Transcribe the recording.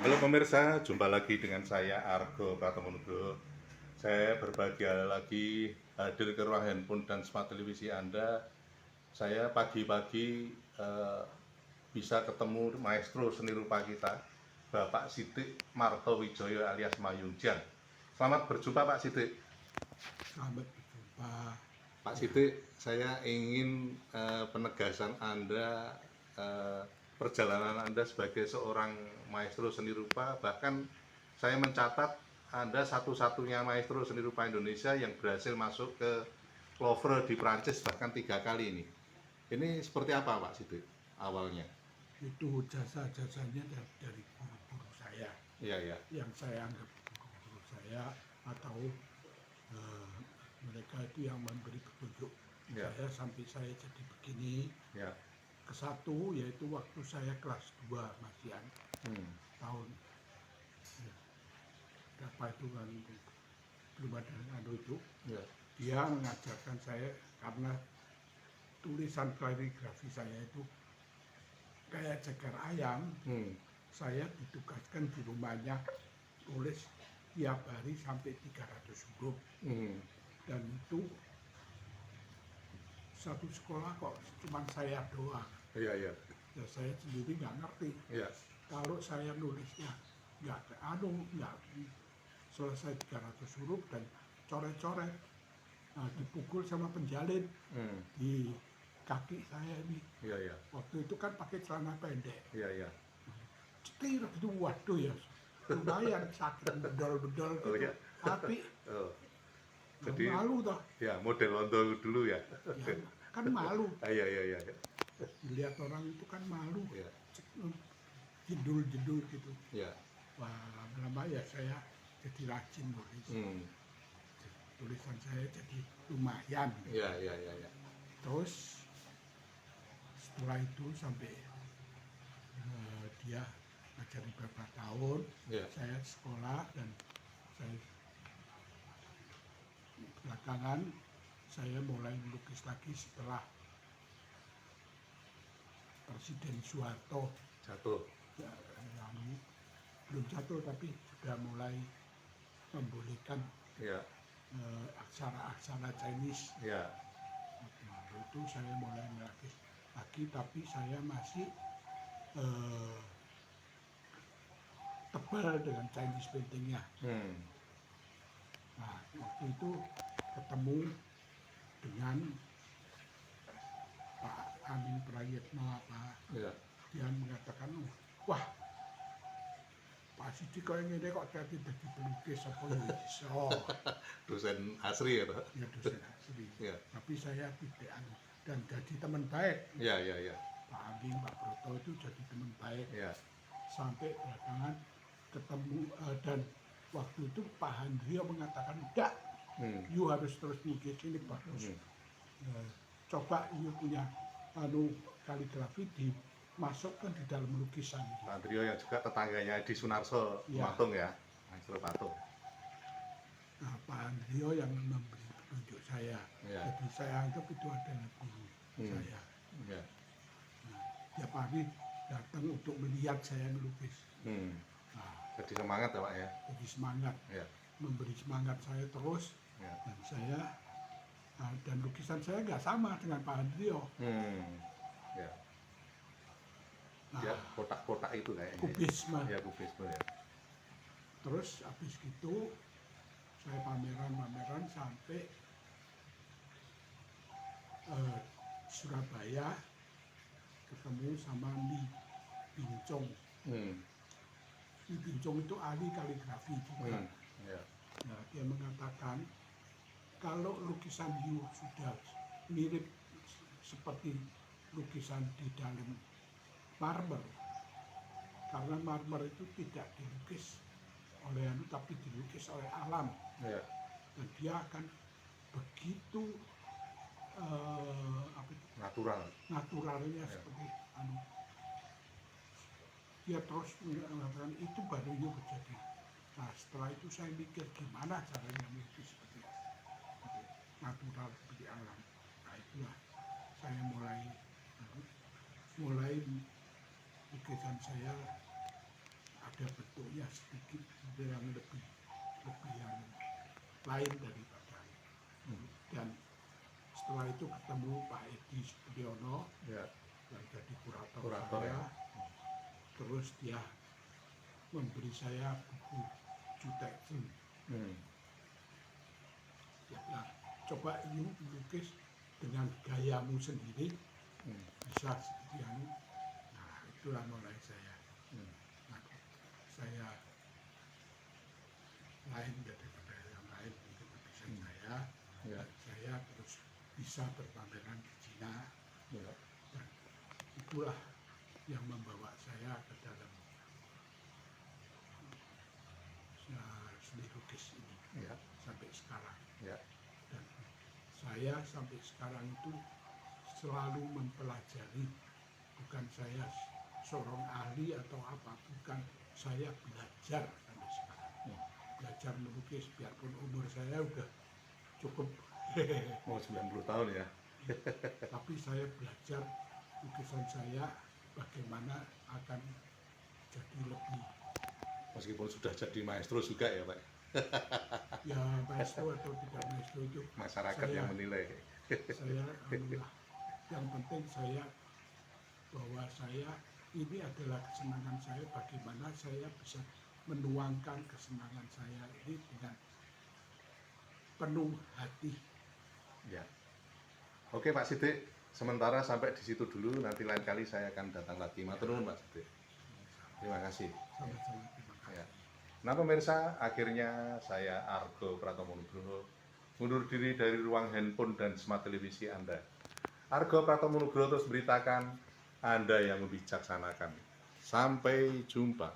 Halo pemirsa, jumpa lagi dengan saya Argo Pratomonugroho. Saya berbahagia lagi hadir ke ruang handphone dan smart televisi Anda. Saya pagi-pagi bisa ketemu maestro seni rupa kita, Bapak Sidik Martowijoyo alias Mayungjan. Selamat berjumpa Pak Sidik. Selamat berjumpa. Pak Sidik, saya ingin penegasan Anda, perjalanan Anda sebagai seorang maestro seni rupa. Bahkan saya mencatat Anda satu-satunya maestro seni rupa Indonesia yang berhasil masuk ke Louvre di Prancis bahkan 3 kali ini. Ini seperti apa Pak Sidik awalnya? Itu jasa-jasanya dari guru-guru saya, Iya, iya. yang saya anggap guru-guru saya, atau mereka itu yang memberi petunjuk Ya. saya sampai saya jadi begini. Ya. Kesatu yaitu waktu saya kelas 2 masihan, tahun berapa itu kan, belum ada itu. Ya. Dia mengajarkan saya karena tulisan kaligrafi saya itu kayak ceker ayam. Saya ditugaskan di rumahnya tulis tiap hari sampai 300 huruf. Dan itu satu sekolah kok cuma saya doang. Iya, iya. Ya saya sendiri nggak ngerti. Iya. Kalau saya nulisnya nggak selesai 300 huruf dan coret-coret, dipukul sama penjalin di kaki saya ini. Iya, iya. Waktu itu kan pakai celana pendek. Iya, iya. Cetir gitu, waduh ya, lumayan sakit bedol-bedol gitu. Oh, iya. Tapi Jadi malu toh. Ya, model londo dulu ya. Ya, kan malu. Iya, iya, iya. Dilihat orang itu kan malu. Iya. Jedul-jedul gitu. Iya. Wah, lama-lama ya saya jadi rajin nulis. Tulisan saya jadi lumayan. Iya, iya, iya, iya. Terus setelah itu sampai dia ngajari beberapa tahun, saya sekolah, dan saya belakangan saya mulai melukis lagi setelah Presiden Soeharto Jatuh. ya, belum jatuh tapi sudah mulai membolehkan aksara-aksara Chinese. Nah, itu saya mulai melukis lagi, tapi saya masih tebal dengan Chinese paintingnya. Nah, waktu itu ketemu dengan Pak Amin Prayitno dia mengatakan, wah, Pak Sidik kok ini kok jadi pelukis apa iso. Dosen asri ya, Pak? Ya, dosen asri. Tapi saya tidak, dan jadi teman baik. Iya, iya, iya. Pak Amin, Pak Broto itu jadi teman baik. Sampai belakangan ketemu, dan waktu itu Pak Handrio mengatakan, enggak, you harus terus melukis, ini bagus. Coba you punya kaligrafi dimasukkan di dalam lukisan. Pak Handrio yang juga tetangganya di Sunarso Patung ya, Maestro Patung. Nah, Pak Handrio yang memberi petunjuk saya. Jadi saya anggap itu adalah guru saya. Nah, tiap hari datang untuk melihat saya melukis. Jadi semangat ya Pak ya? Jadi semangat, memberi semangat saya terus. Dan saya, dan lukisan saya nggak sama dengan Pak Handrio. Ya, kotak-kotak itu kayaknya. Kubisme. Ya, kubisme ya. Terus habis gitu saya pameran sampai Surabaya, ketemu sama Li Bincong. Li Bincong itu ahli kaligrafi juga. Nah, dia mengatakan kalau lukisan you sudah mirip seperti lukisan di dalam marmer, karena marmer itu tidak dilukis oleh tapi dilukis oleh alam. Dan dia akan begitu naturalnya seperti dia terus mengatakan itu barunya terjadi. Nah, setelah itu saya mikir gimana caranya melukis seperti natural, seperti alam. Nah, itulah saya mulai lukisan saya ada bentuknya sedikit yang lebih yang lain daripada. Dan setelah itu ketemu Pak Edi Supiono Ya. yang jadi kurator Kurator, saya. ya. Terus dia memberi saya buku Juteksen. Dia bilang, coba yuk lukis dengan gayamu sendiri, bisa seperti anu. Nah, itulah mulai saya. Nah, saya lain daripada yang lain untuk lukisan saya. Ya. Dan saya terus bisa berpameran di Cina. Ya. Dan itulah yang membawa saya ke dalam seni lukis ini. Ya. Sampai sekarang. Ya. Dan saya sampai sekarang itu selalu mempelajari, bukan saya seorang ahli atau apa, bukan, saya belajar sampai sekarang. Belajar melukis, biarpun umur saya udah cukup Mau 90 tahun ya. tapi saya belajar lukisan saya bagaimana akan jadi lebih, Meskipun sudah jadi maestro juga ya Pak. ya maestro atau tidak maestro itu Masyarakat saya, yang menilai. saya anulah. Yang penting saya, bahwa saya ini adalah kesenangan saya, bagaimana saya bisa menuangkan kesenangan saya ini dengan penuh hati. Ya. Oke Pak Sidik, sementara sampai di situ dulu, nanti lain kali saya akan datang lagi. Matur nuwun Pak Sidik. Terima kasih. Sama-sama, terima kasih. Ya. Nah pemirsa, akhirnya saya Argo Pratomo Nugroho mundur diri dari ruang handphone dan smart televisi Anda. Argo Pratomo Nugroho terus beritakan, Anda yang membijaksanakan. Sampai jumpa.